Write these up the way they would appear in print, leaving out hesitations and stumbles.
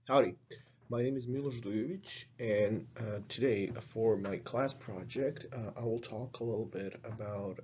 Howdy, my name is Milos Dujovic, and today for my class project, I will talk a little bit about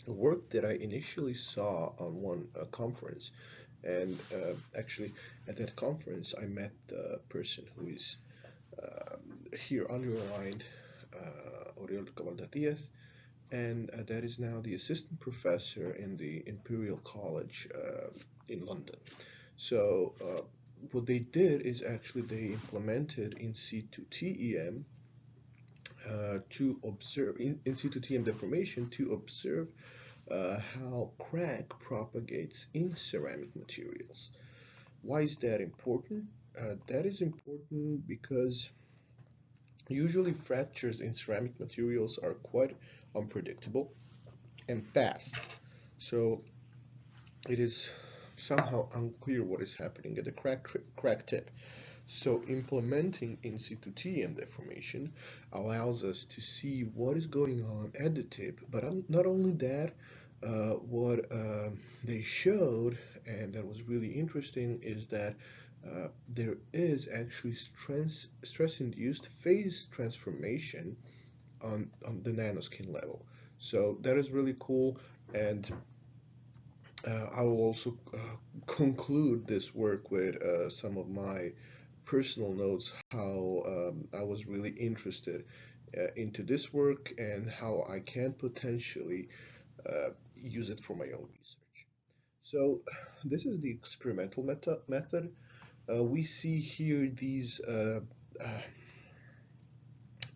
a work that I initially saw on one conference. And actually, at that conference, I met the person who is here underlined, Gavalda-Diaz, and that is now the assistant professor in the Imperial College in London. So what they did is actually they implemented in situ TEM to observe in situ TEM deformation to observe how crack propagates in ceramic materials. Why is that important? That is important because usually fractures in ceramic materials are quite unpredictable and fast. So it is somehow unclear what is happening at the crack tip. So implementing in situ TM deformation allows us to see what is going on at the tip, but not only that, what they showed, and that was really interesting, is that there is actually stress-induced phase transformation on the nanoscale level. So that is really cool, and I will also conclude this work with some of my personal notes, how I was really interested into this work and how I can potentially use it for my own research. So this is the experimental method. We see here these uh,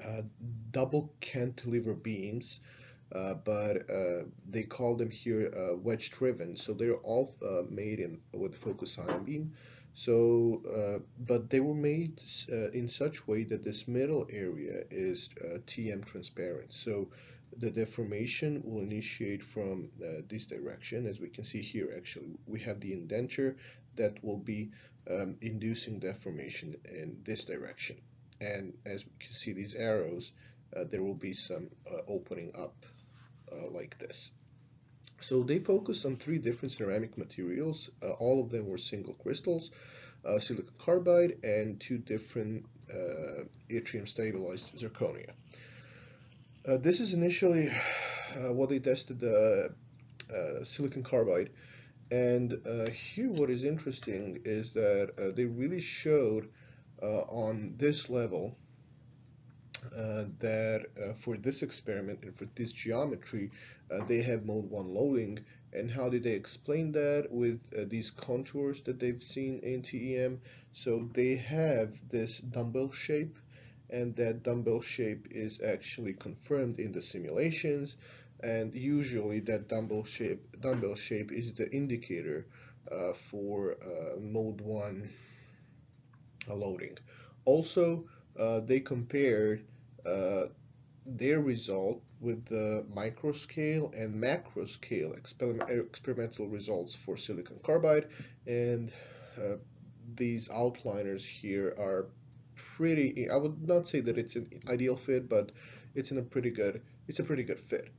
uh, double cantilever beams, but they call them here wedge driven. So they're all made in with focus ion beam. So, but they were made in such way that this middle area is TM transparent. So the deformation will initiate from this direction. As we can see here, actually, we have the indenture that will be inducing deformation in this direction. And as we can see these arrows, there will be some opening up like this. So they focused on three different ceramic materials. All of them were single crystals, silicon carbide, and two different yttrium stabilized zirconia. This is initially what they tested the silicon carbide. And here what is interesting is that they really showed on this level that for this experiment and for this geometry, they have mode 1 loading. And how did they explain that with these contours that they've seen in TEM? So they have this dumbbell shape, and that dumbbell shape is actually confirmed in the simulations. And usually that dumbbell shape is the indicator for mode 1 loading. Also, they compared uh, their result with the microscale and macroscale experimental results for silicon carbide, and uh, these outliners here are pretty. I would not say that it's an ideal fit, but it's in a pretty good. It's a pretty good fit.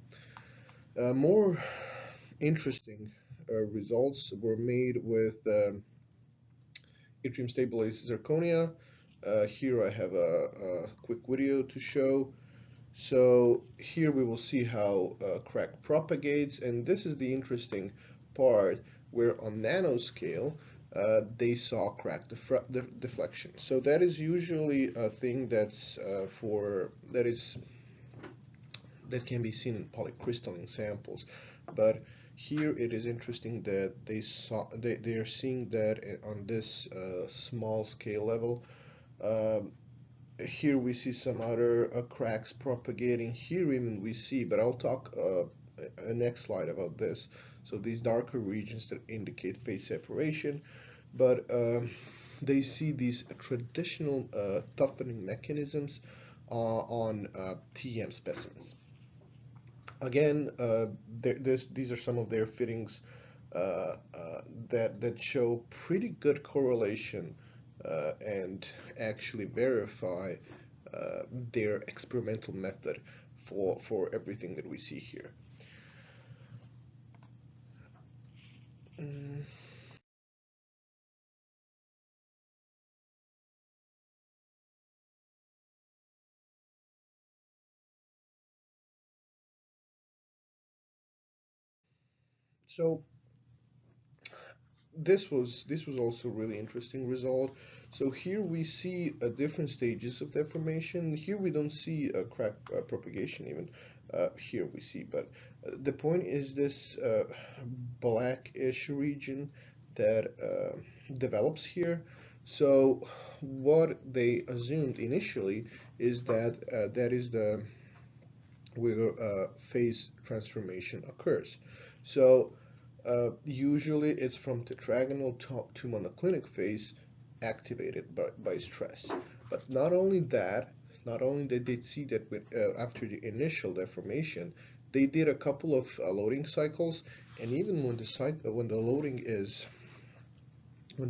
More interesting results were made with yttrium stabilized zirconia. Here I have a quick video to show. So here we will see how crack propagates, and this is the interesting part where on nanoscale they saw crack deflection. So that is usually a thing that's that can be seen in polycrystalline samples, but here it is interesting that they are seeing that on this small scale level. Um, Here we see some other cracks propagating. Here even we see, but I'll talk a next slide about this. So these darker regions that indicate phase separation, but they see these traditional toughening mechanisms on TM specimens. Again, these are some of their fittings that show pretty good correlation and actually verify their experimental method for everything that we see here. Mm. So this was also really interesting result. So here we see different stages of deformation. Here we don't see a crack propagation even. Here we see, but the point is this blackish region that develops here. So what they assumed initially is that that is the where phase transformation occurs. So usually it's from tetragonal to monoclinic phase activated by stress. But not only that, not only did they see that after the initial deformation, they did a couple of loading cycles, and even when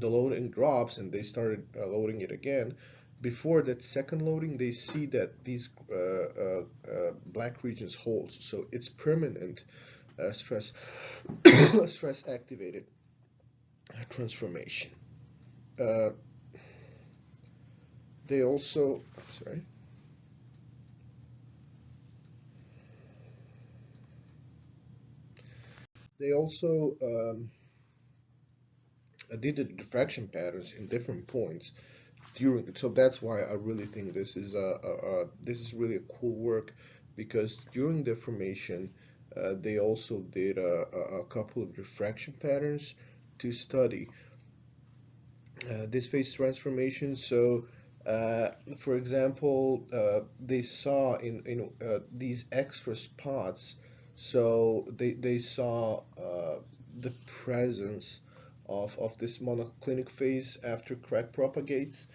the loading drops and they started loading it again, before that second loading, they see that these black regions hold. So it's permanent stress stress activated transformation. Uh, they also, sorry, they also did the diffraction patterns in different points during. So that's why I really think this is really a cool work, because during the formation, they also did a couple of diffraction patterns to study this phase transformation. So, for example, they saw in these extra spots, so they saw the presence of this monoclinic phase after crack propagates.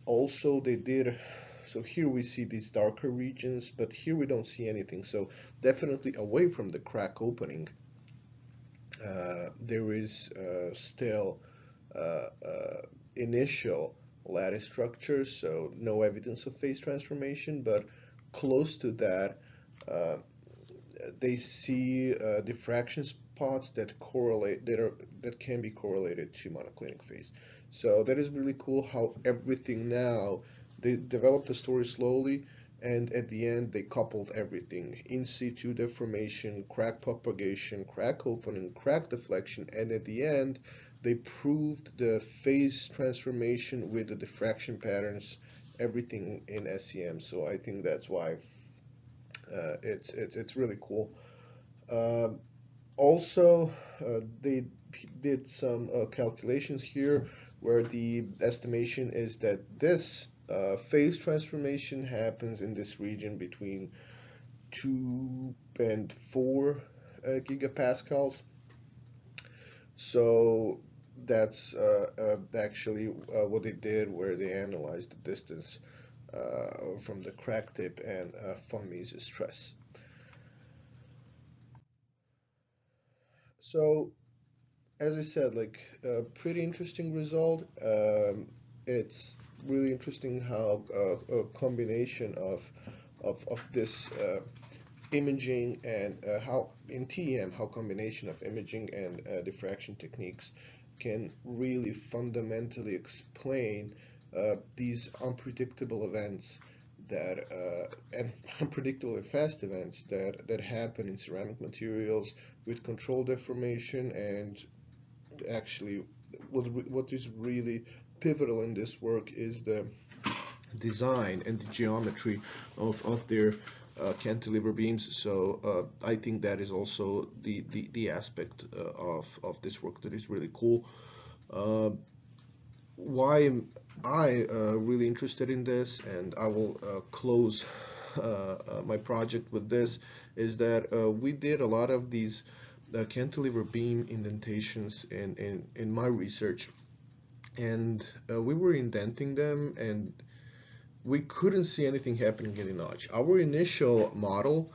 Also, they did. So here we see these darker regions, but here we don't see anything. So definitely away from the crack opening, there is still initial lattice structure, so no evidence of phase transformation, but close to that, uh, they see diffraction spots that can be correlated to monoclinic phase. So that is really cool how everything now they developed the story slowly, and at the end they coupled everything: in situ deformation, crack propagation, crack opening, crack deflection, and at the end they proved the phase transformation with the diffraction patterns, everything in SEM. So I think that's why it's really cool. Um, Also, they did some calculations here where the estimation is that this phase transformation happens in this region between 2 and 4 gigapascals. So that's actually what they did, where they analyzed the distance from the crack tip and von Mises stress. So as I said, like a pretty interesting result. It's really interesting how a combination of this imaging and how in TEM, how combination of imaging and diffraction techniques can really fundamentally explain these unpredictable events that and unpredictable and fast events that happen in ceramic materials with controlled deformation. And actually, what is really pivotal in this work is the design and the geometry of their cantilever beams. So I think that is also the aspect of this work that is really cool. Uh, why am I really interested in this, and I will close my project with this, is that we did a lot of these cantilever beam indentations in my research, and we were indenting them, and we couldn't see anything happening in the notch. Our initial model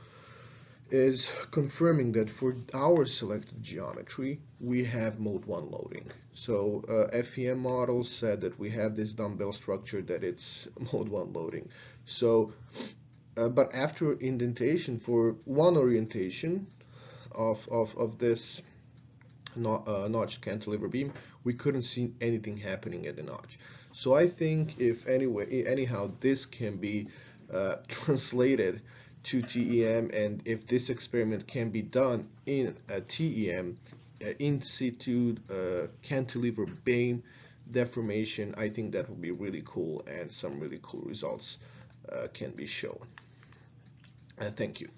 is confirming that for our selected geometry, we have mode 1 loading. So FEM models said that we have this dumbbell structure, that it's mode 1 loading. So, but after indentation for one orientation of this notched cantilever beam, we couldn't see anything happening at the notch. So I think if anyhow this can be translated to TEM, and if this experiment can be done in TEM, in situ cantilever beam deformation, I think that would be really cool, and some really cool results can be shown. Thank you.